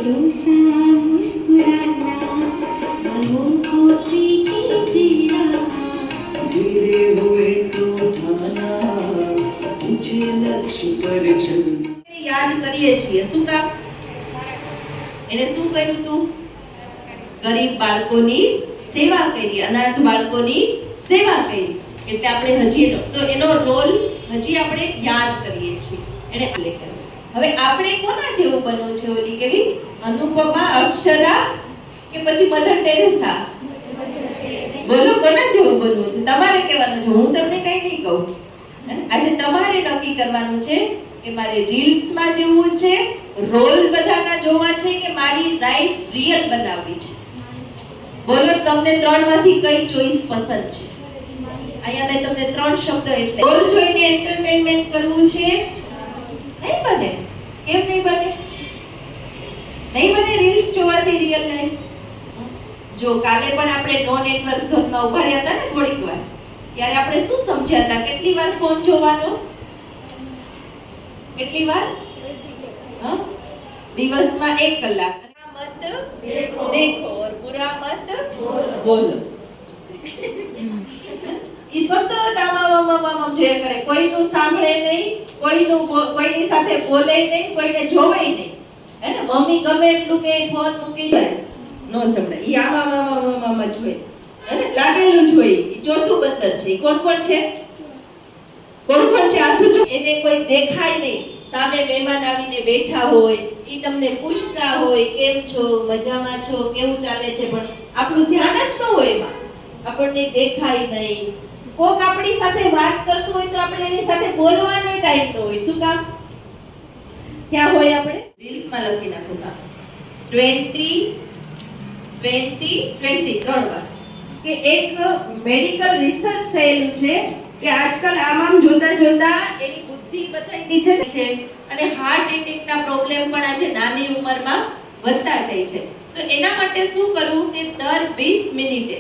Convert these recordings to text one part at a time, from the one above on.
थोड़ा सा मुस्कुराना, बाहों को पीछे जीना, गिरे हुए को उठाना, मुझे लक्ष्य पर चलना। યાદ કરીએ છીએ શું કામ? એને શું કર્યું તું? ગરીબ બાળકોની સેવા કરી, અનાથ બાળકોની સેવા કરી. એટલે આપણે હજી એનો રોલ હજી આપણે યાદ કરીએ છીએ. એને આલે કર્યો. હવે આપણે કોના જેવું બનવું છે? ઓલી કેવી અનુપમા, અક્ષરા કે પછી મધર ટેરેસા? બોલો કોના જેવું બનવું છે? તમારે કહેવાનું છે, હું તમને કઈ નહીં કહું. આજે તમારે નક્કી કરવાનું છે કે મારે રીલ્સ માં જેવું છે, રોલ બધાના જોવા છે કે મારી લાઈફ રિયલ બનાવવી છે? બોલો તમને ત્રણમાંથી કઈ ચોઈસ પસંદ છે? અહીંયા મેં તમને ત્રણ શબ્દ એટલે રોલ જોઈને એન્ટરટેનમેન્ટ કરવું છે નહીં બને. કેમ નહીં બને? નહીં બને રીલ્સ જોવાથી રિયલ લાઈફ. જો કાલે પણ આપણે નો નેટવર્ક ઝોનમાં ઉભા રહ્યા હતા ને થોડીક વાર, ત્યારે આપણે શું સમજ્યા હતા? કેટલી વાર ફોન જોવાનો? કેટલી વાર? દિવસમાં 1 કલાક. મત દેખો और बुरा मत बोलो. ઈ સતત આમ જોયા કરે, કોઈનું સાંભળે નહીં, કોઈની સાથે બોલે નહીં, કોઈને જોવે નહીં. હે ને? મમ્મી ગમે એટલું કે ફોન મૂકી દે, નો સંભળાય. ઈ આમ જ હોય. હે ને? લાગેલું જ હોય. ઈ ચોથું બંદર છે. કોણ કોણ છે? કોણ કોણ છે? આથું જો. એને કોઈ દેખાય નહીં. સામે મહેમાન આવીને બેઠા હોય, ઈ તમને પૂછતા હોય કેમ છો, મજામાં છો, કેવું ચાલે છે, પણ આપણું ધ્યાન જ ન હોય એમાં. આપણને દેખાય નહીં. કોક આપણી સાથે વાત કરતું હોય તો આપણે એની સાથે બોલવાનો ટાઈમ ન હોય. શું કામ? ક્યાં હોય? આપણે રીલ્સમાં લખી નાખો સામે 20 3 વાર. કે એક મેડિકલ રિસર્ચ થયેલું છે કે આજકાલ આમ જોતા જોતા એની બુદ્ધિ બધાય નીચે છે અને હાર્ટ એટેકના પ્રોબ્લેમ પણ આજે નાની ઉંમરમાં વધતા જાય છે. તો એના માટે શું કરવું કે દર 20 મિનિટે,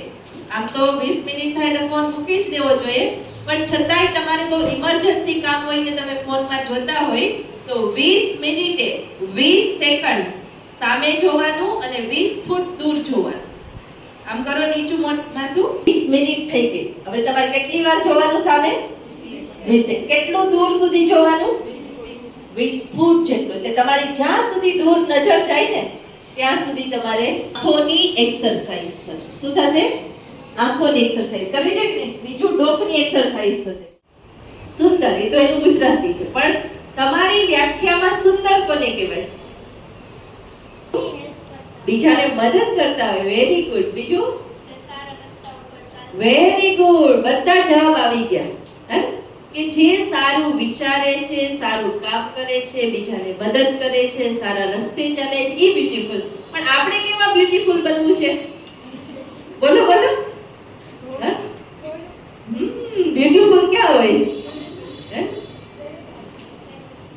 આમ તો 20 મિનિટ થાય એટલે ફોન મૂકી જ દેવો જોઈએ, પણ છતાંય તમારે બહુ ઇમરજન્સી કામ હોય કે તમે ફોનમાં જોતા હોય તો 20 મિનિટે 20 સેકન્ડ સામે જોવાનું અને 20 ફૂટ દૂર જોવાનું. આમ કરો, નીચું માથું. 20 મિનિટ થઈ ગઈ. હવે તમારે કેટલી વાર જોવાનું સામે? 20. કેટલું દૂર સુધી જોવાનું? 20 ફૂટ જેટલું. એટલે તમારી જ્યાં સુધી દૂર નજર જાય ને ત્યાં સુધી તમારે આંખોની એક્સરસાઇઝ થશે. શું થશે? આંખોની એક્સરસાઇઝ કરવી છે કે બીજું ડોકની એક્સરસાઇઝ થશે. સુંદર, એ તો એનું ગુજરાતી છે, પણ તમારી વ્યાખ્યામાં સુંદર કોને કહેવાય? બીજાને મદદ કરતા હોય. Very good. બીજું? Very good. બધા જવાબ આવી ગયા. હે? કે જે સારું વિચારે છે, સારું કામ કરે છે, બીજાને મદદ કરે છે, સારા રસ્તે ચાલે છે, ઈ બ્યુટીફુલ. પણ આપણે કેવા બ્યુટીફુલ બનવું છે? બોલો બોલો. બ્યુટીફુલ ક્યાં હોય?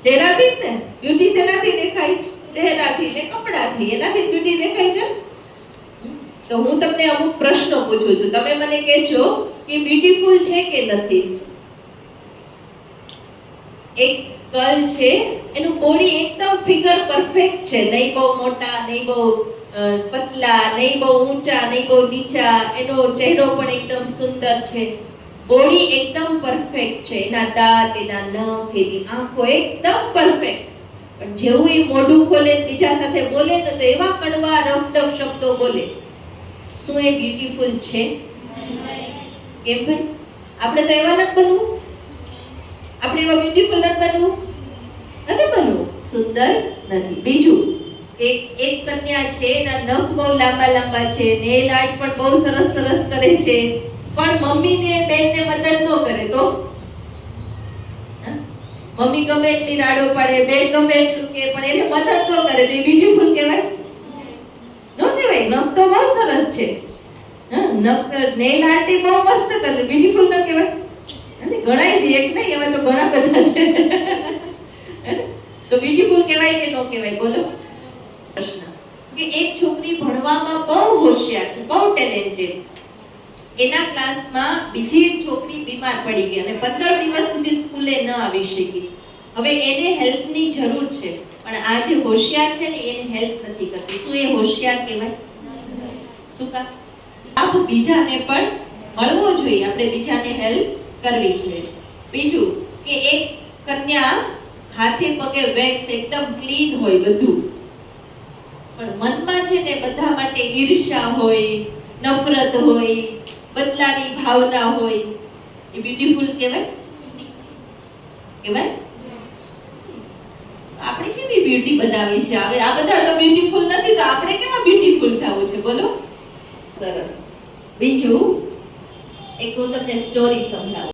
ચહેરાથી જ ને. બ્યુટી શેનાથી દેખાય? ચહેરાથી ને કપડાથી. એનાથી બ્યુટી દેખાય છે. તો હું તમને અમુક પ્રશ્નો પૂછું છું, તમે મને કહેજો કે બ્યુટીફુલ છે કે નથી. એક ગર્લ છે, એનું બોડી એકદમ ફિગર પરફેક્ટ છે, નહીં બહુ મોટા, નહીં બહુ પતલા, નહીં બહુ ઊંચા, નહીં બહુ નીચા. એનો ચહેરો પણ એકદમ સુંદર છે, બોડી એકદમ પરફેક્ટ છે, એના દાંત, એના નખ, એની આંખો એકદમ પરફેક્ટ. પણ જેવું એ મોઢું ખોલે બીજા સાથે બોલે તો એવા કડવા રફટફ શબ્દો બોલે. શું એ બ્યુટીફુલ છે? કેમ ભાઈ? આપણે તો એવા નથી બનવું. આપણે એવા બ્યુટીફુલ નથી બનવું. સુંદર નથી. બીજું, એક કન્યા છે, એના નખ બહુ લાંબા લાંબા છે, નેલ આર્ટ પણ બહુ સરસ સરસ કરે છે, પણ મમ્મીને બેનને મદદ ન કરે તો? મમ્મી ગમે એટલી રાડો પાડે, બેન ગમે એટલું કે, પણ એને મદદ ન કરે તો એ બ્યુટીફુલ કહેવાય? ન કહેવાય. નખ તો બહુ સરસ છે, નખ નેલ આર્ટ બહુ મસ્ત કરે, બ્યુટીફુલ ન કહેવાય? ગણાય છે, એક નહીં, એવા તો ઘણા બધા છે. તો બ્યુટીફુલ કહેવાય કે ન કહેવાય? બોલો. પ્રશ્ન કે એક છોકરી ભણવામાં બહુ હોશિયાર છે, બહુ ટેલેન્ટેડ. એના ક્લાસમાં બીજી એક છોકરી બીમાર પડી ગઈ અને 15 દિવસ સુધી સ્કૂલે ન આવી શકી. હવે એને હેલ્પની જરૂર છે, પણ આ જે હોશિયાર છે ને એને હેલ્પ નથી કરતી. શું એ હોશિયાર કહેવાય? શું કામ? આપ બીજાને પણ મળવો જોઈએ, આપણે બીજાને હેલ્પ કરવી જોઈએ. બીજું કે એક કન્યા હાથે પગે વેક્સ એકદમ ક્લીન હોય બધું, પણ મનમાં છે ને બધા માટે ઈર્ષ્યા હોય, નફરત હોય, બદલાની ભાવના હોય, એ બ્યુટીફુલ કહેવાય? કહેવાય? આપણે કેવી બ્યુટી બનાવી છે? હવે આ બધા તો બ્યુટીફુલ નથી, તો આપણે કેવા બ્યુટીફુલ થવું છે? બોલો. સરસ. બીજું એક હું તમને સ્ટોરી સંભળાવું.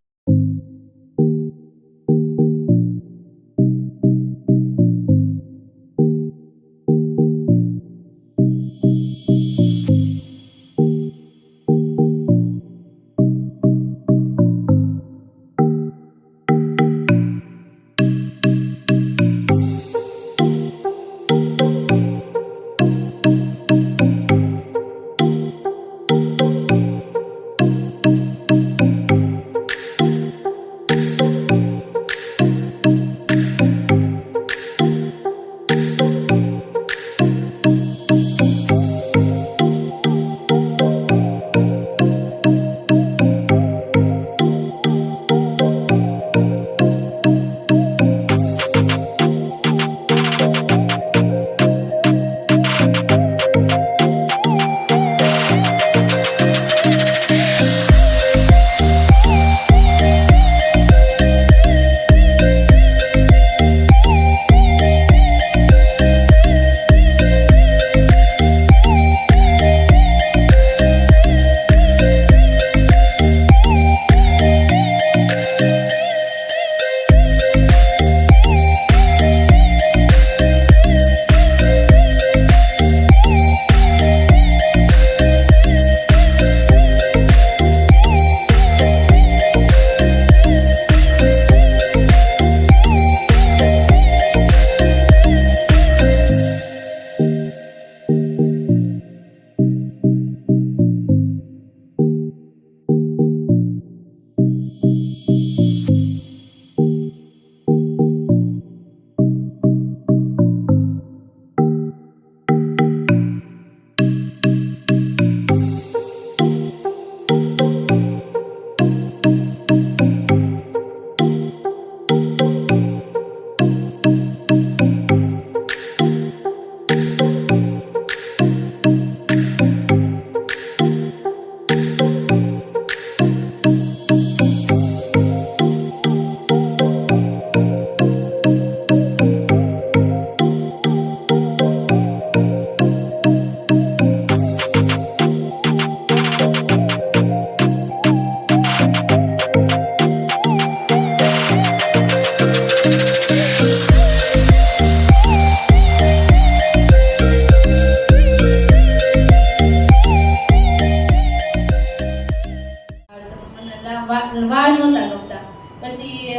વાળ નહોતા ગમતા. પછી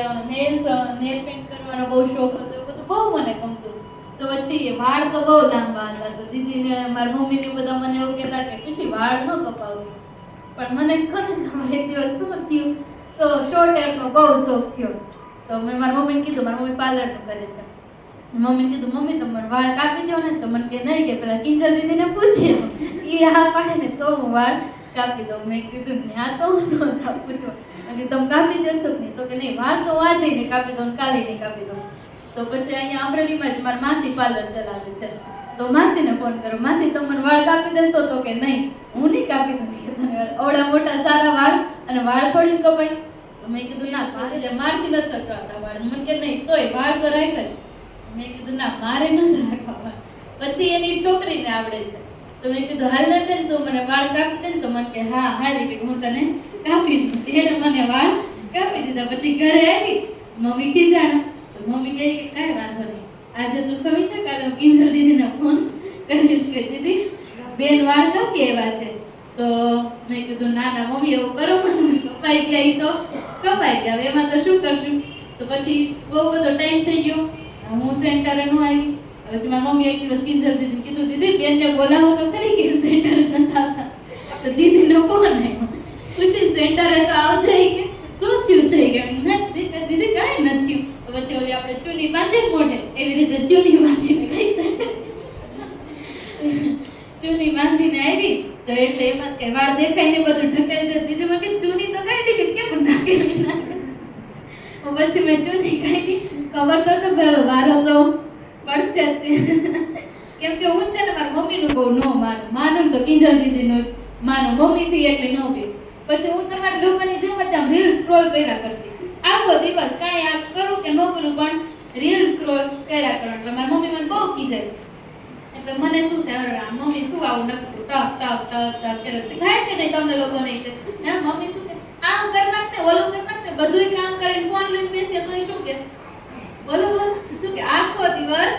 નેલ પેન્ટ કરવાનો બહુ શોખ હતો, એ બધું બહુ મને ગમતું. તો પછી વાળ તો બહુ લાંબા હતા, તો દીદીને મારી મમ્મીને બધા મને એવું કહેતા કે પછી વાળ ન કપાવતી. પણ મને ખરેખર એક દિવસ શું થયું, તો શોર્ટ હેરનો બહુ શોખ થયો. તો મેં મારી મમ્મીને કીધું, મારી મમ્મી પાર્લરનું કરે છે. મમ્મીને કીધું, મમ્મી તમારે વાળ કાપી દો ને. તો મને કે નહીં, કે પેલા કિંજલ દીદીને પૂછીએ, એ હા પાડે ને તો હું વાળ કાપી દઉં. મેં કીધું ત્યાં તો હું ન જાઉં પૂછવા, અને તમે કાપી દો છો નહીં? તો કે નહીં, વાળ તો આજે નહીં કાપી દઉં, કાલે નહીં કાપી દઉં. તો પછી અહીંયા અમરેલીમાં જ મારા માસી પાર્લર ચલાવે છે, તો માસીને ફોન કરો, માસી તમારે વાળ કાપી દેશો? તો કે નહીં, હું નહીં કાપી દઉં. ઓવડા મોટા સારા વાળ અને વાળ થોડી કપાય? તો મેં કીધું ના, પાછળ મારથી નથી ચડતા વાળ. મને કે નહીં, તોય વાળ તો રાખ જ. મેં કીધું ના, મારે નથી રાખવા. પછી એની છોકરીને આવડે છે, તો મેં કીધું હાલ ને બેન, તું મને વાળ કાપી દે ને? તો મને કે હા હાલી, કે હું તને કાપી દઉં. એને મને વાળ કાપી દીધા. પછી ઘરે આવી, મમ્મી ખીજાણા. તો મમ્મી કહે કે કાંઈ વાંધો નહીં, આજે તું ખબર છે, કાલે હું કિંજલ દીદીને ફોન કરીશ કે દીદી બેન વાળ કાપી આવ્યા છે. તો મેં કીધું ના ના મમ્મી એવું કરો, પણ કપાઈ ગયા, તો કપાઈ ગયા, એમાં તો શું કરશું. તો પછી બહુ બધો ટાઈમ થઈ ગયો, હું સેન્ટરે ન આવી. પછી મારી મમ્મી એક દિવસ કિંજલ દીદીને કીધું, દીદી બેનને બોલાવો તો ખરી, કે સેન્ટરે નથી આવતા. તો દીદીનો ફોન આવ્યો, ખુશી સેન્ટરે તો આવજે, કે શું થયું છે? કે દીદી કાંઈ નથી થયું. પછી ઓલી આપણે ચૂની બાંધે મોઢે એવી રીતે ચૂની બાંધીને ખાઈ જાય. ચૂની બાંધીને આવી તો એટલે એમાં કે વાળ દેખાય ને બધું ઢકાઈ જાય. દીદી મને કે ચૂની તો કાઢી કે કેમ નાખી નાખે. પછી મેં ચૂની કાઢી, ખબર તો વારો તો પડશે જ તે. કેમ કે હું છે ને મારી મમ્મીનું બહુ ન માનું તો કિંજલ દીદીનું માનું, મમ્મીથી એટલે ન પીવું. પછી હું તમારા લોકોની જેમ જ આમ રીલ સ્ક્રોલ કર્યા કરતી આખો દિવસ, કાંઈ આ કરું કે ન કરું પણ રીલ સ્ક્રોલ કર્યા કરો. એટલે મારી મમ્મી મને બહુ ખીજાય. એટલે મને શું થાય, અરે આ મમ્મી શું આવું નકરું ટક ટક ટક ટક કરે થાય કે નહીં તમને લોકો નહીં કે હે મમ્મી શું કે આમ કરી નાખતે ઓલું કરી નાખતે બધુંય કામ કરીને ફોન લઈને બેસીએ તોય શું કે બોલો બોલો શું કે આખો દિવસ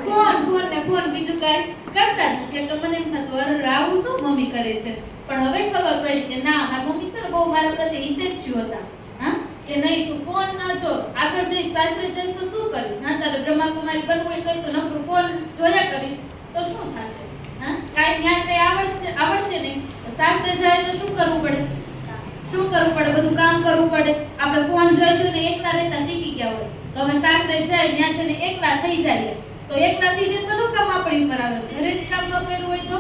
ફોન ફોન ને ફોન, બીજું કાંઈ કરતા જ નથી. એટલે મને એમ થતું અરે આવું શું મમ્મી કરે છે. પણ હવે ખબર પડી કે ના મારી મમ્મી છે ને બહુ મારા પ્રત્યે હિતેચ્છુ હતા. હા કે નહીં તું ફોન ન જો, આગળ જઈ સાસરે જઈશ તો શું કરીશ, હા તારે બ્રહ્માકુમારી બનવું હોય તો નકરું ફોન જોયા કરીશ તો શું થશે. હા કાંઈ જ્ઞાન કંઈ આવડશે નહીં. સાસરે જાય તો શું કરવું પડે, શું કરવું પડે, બધું કામ કરવું પડે. આપણે ફોન જોઈ જોઈને એકલા રહેતા શીખી ગયા હોય તો અમે સાસરે જાય ત્યાં છે ને એકલા થઈ જાય તો એકલા થઈ જાય બધું કામ આપણી ઉપર આવે. ઘરે જ કામ ન કર્યું હોય તો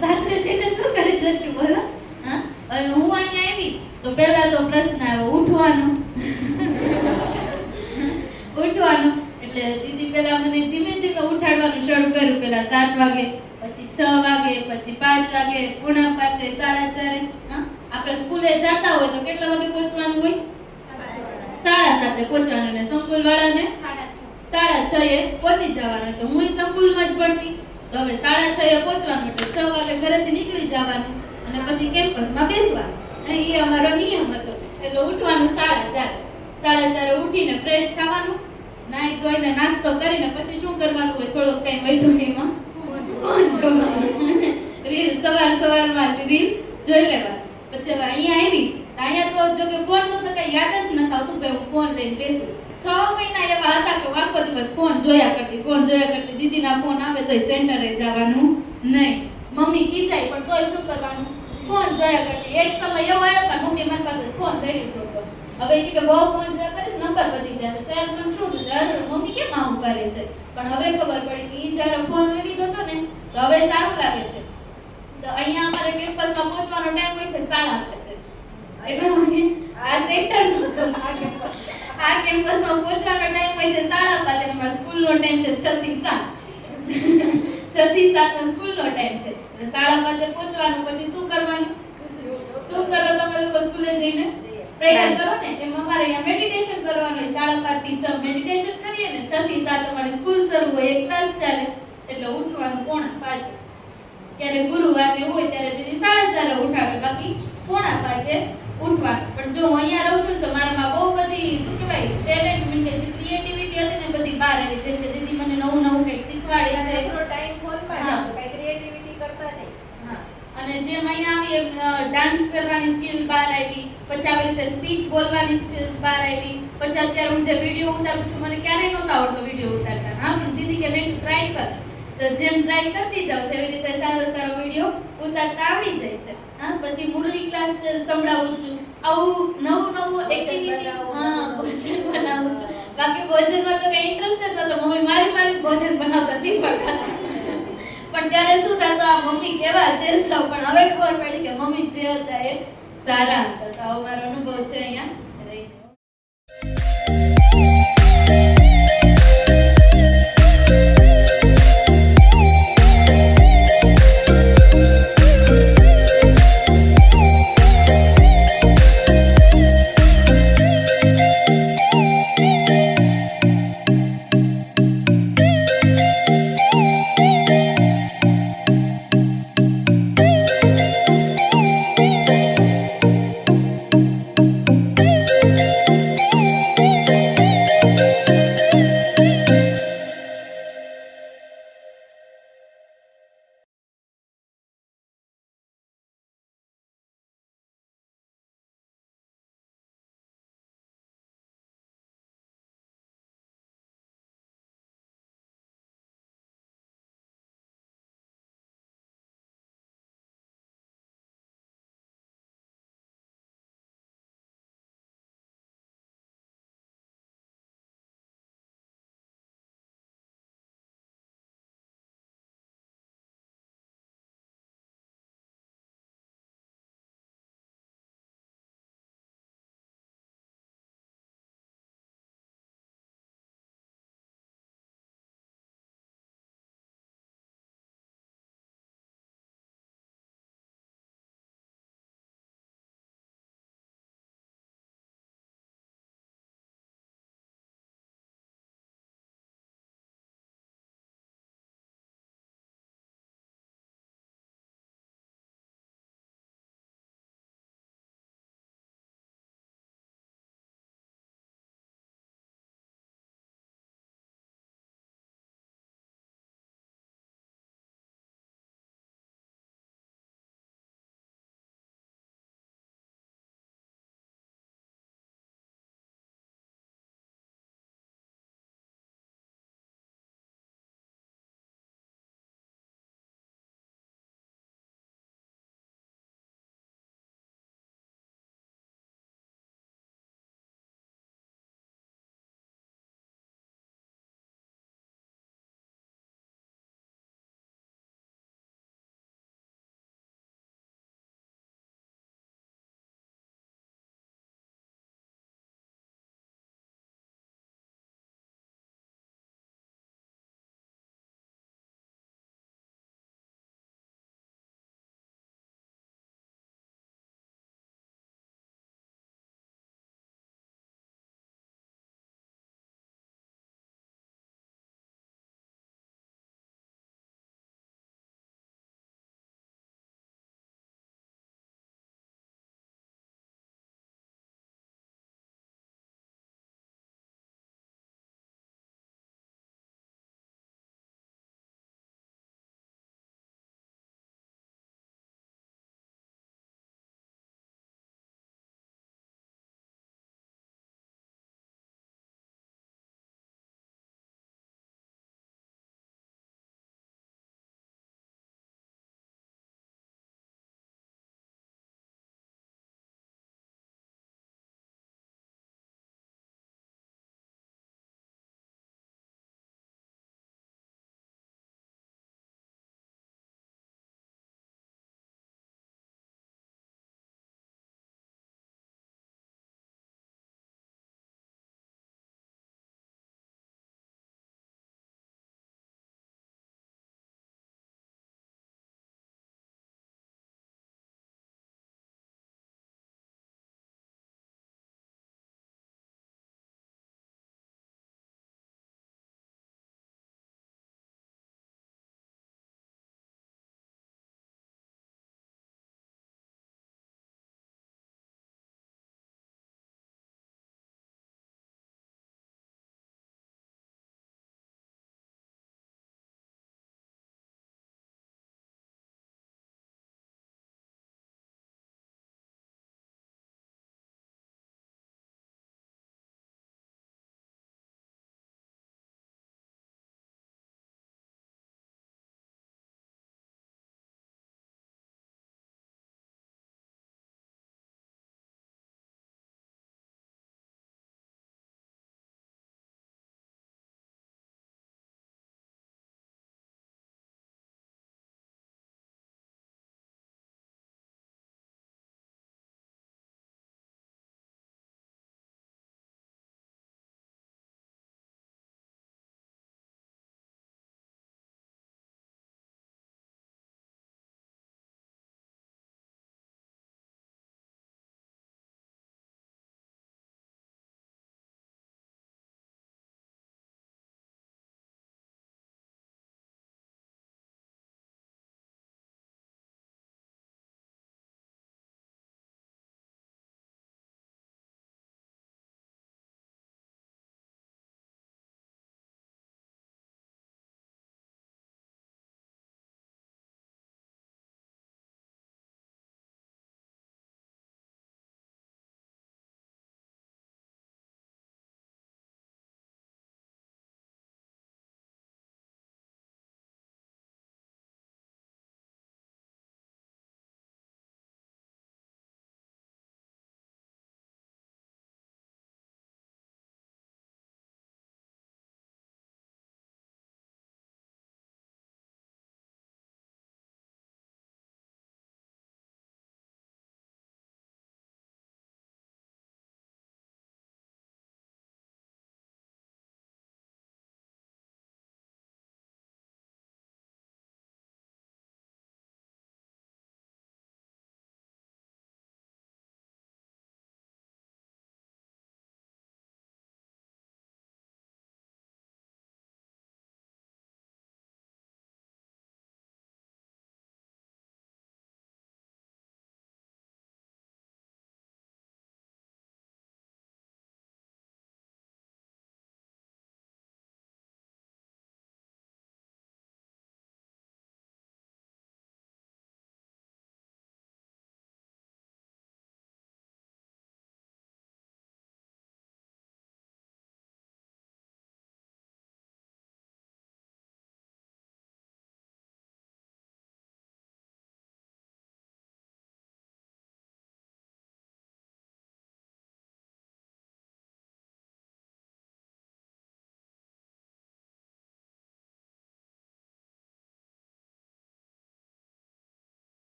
સાસરે જઈને શું કરી શકશું બોલો. હા હવે હું અહીંયા આવી તો પહેલા તો પ્રશ્ન આવ્યો ઉઠવાનો. ઉઠવાનું એટલે દીદી પહેલા મને ધીમે ધીમે ઉઠાડવાનું શરૂ કર્યું. પહેલા 7 વાગે, પછી 6 વાગે, પછી 5 વાગે, 4:45, 4:30. હા આપણે સ્કૂલે જતા હોય તો કેટલા વાગે પહોંચવાનું હોય? 7:30 પહોંચવાનું. ને સંકુલ વાળાને 6:30 પહોંચી જવાનું. તો હું સંકુલમાં જ ભણતી તો હવે 6:30 પહોંચવાનું એટલે 6 વાગે ઘરેથી નીકળી જવાનું અને પછી કેમ્પસમાં બેસવાનું. અને એ અમારો નિયમ હતો. એટલે ઉઠવાનું 4:30. 4:30 ઉઠીને ફ્રેશ થવાનું, નાઈ ધોઈને નાસ્તો કરીને પછી શું કરવાનું હોય, થોડોક ટાઈમ વૈધું એમાં ફોન જોવાનું. રીલ સવારમાં રીલ જોઈ લેવા. પછી હવે અહીંયા આવી અહીંયા તો જો કે ફોન નું તો કઈ યાદ જ ન આવતું કે હું ફોન લઈને બેસું. 6 મહિના એવા હતા કે આખો દિવસ ફોન જોયા કરતી. દીદીના ફોન આવે તોય સેન્ટરે જવાનું નહીં. મમ્મી ખીજાય પણ તોય શું કરવાનું, ફોન જોયા કરતી. એક સમય એવો આવ્યો કે મમ્મી મારી પાસે ફોન લઈ લીધો હતો. હવે એ કે બહુ ફોન જોયા કરીશ નંબર વધી જશે. ત્યારે મને શું થયું, મમ્મી કેમ આવું કરે છે. પણ હવે ખબર પડી કે એ જ્યારે ફોન લઈ લીધો હતો ને તો હવે સારું લાગે છે. તો અહીંયા અમારે કેમ્પસમાં પહોંચવાનો ટાઈમ હોય છે 5:30. એટલા વાગે આ સેક્શન આ કેમ્પસમાં પહોંચવાનો ટાઈમ હોય છે 5:30 અને મારા સ્કૂલનો ટાઈમ છે 6 થી 7. 6 થી 7 નો સ્કૂલનો ટાઈમ છે. એટલે 5:30 પહોંચવાનું. પછી શું કરવાનું, શું કરો તમે લોકો સ્કૂલે જઈને પ્રેયર કરો ને એમ અમારે અહીંયા મેડિટેશન કરવાનું હોય. 5:30 થી 6 મેડિટેશન કરીએ ને 6 થી 7 અમારી સ્કૂલ શરૂ હોય, એક ક્લાસ ચાલે. એટલે ઉઠવાનું 4:45. ક્યારે ગુરુવાર ને હોય ત્યારે દીદી 4:30 ઉઠાડે, બાકી 4:45 ઉઠવાનું. પણ જો હું અહીંયા રહું છું તો મારામાં બહુ બધી શું કહેવાય ટેલેન્ટ મીન કે જે ક્રિએટિવિટી હતી ને બધી બહાર આવી. જેમ કે દીદી મને નવું નવું કંઈક શીખવાડે છે. આપણો ટાઈમ ફોનમાં જ હતો, કઈ ક્રિએટિવિટી કરતા નહીં. હા અને જેમ અહીંયા આવી એમ ડાન્સ કરવાની સ્કિલ બહાર આવી. પછી આવી રીતે સ્પીચ બોલવાની સ્કિલ બહાર આવી. પછી અત્યારે હું જે વિડીયો ઉતારું છું મને ક્યારેય નહોતો આવડતો વિડીયો ઉતારતા. હા પણ દીદી કે નહીં ટ્રાય કર. તો જેમ ટ્રાય કરતી જાવ એવી રીતે સારો વિડીયો ઉતારતા આવડી જાય છે. હા પછી મુરલી ક્લાસ સંભળાવું છું. આવું નવું એક્ટિવિટી ભોજન બનાવું છું. બાકી ભોજનમાં તો કઈ ઇન્ટરેસ્ટ જ નતો. મમ્મી મારી ભોજન બનાવતા શીખવાડતા. પણ ત્યારે શું થતું આ મમ્મી કેવા છે સૌ, પણ હવે ખબર પડી કે મમ્મી જે હતા એ સારા હતા. તો આવો મારો અનુભવ છે અહીંયા.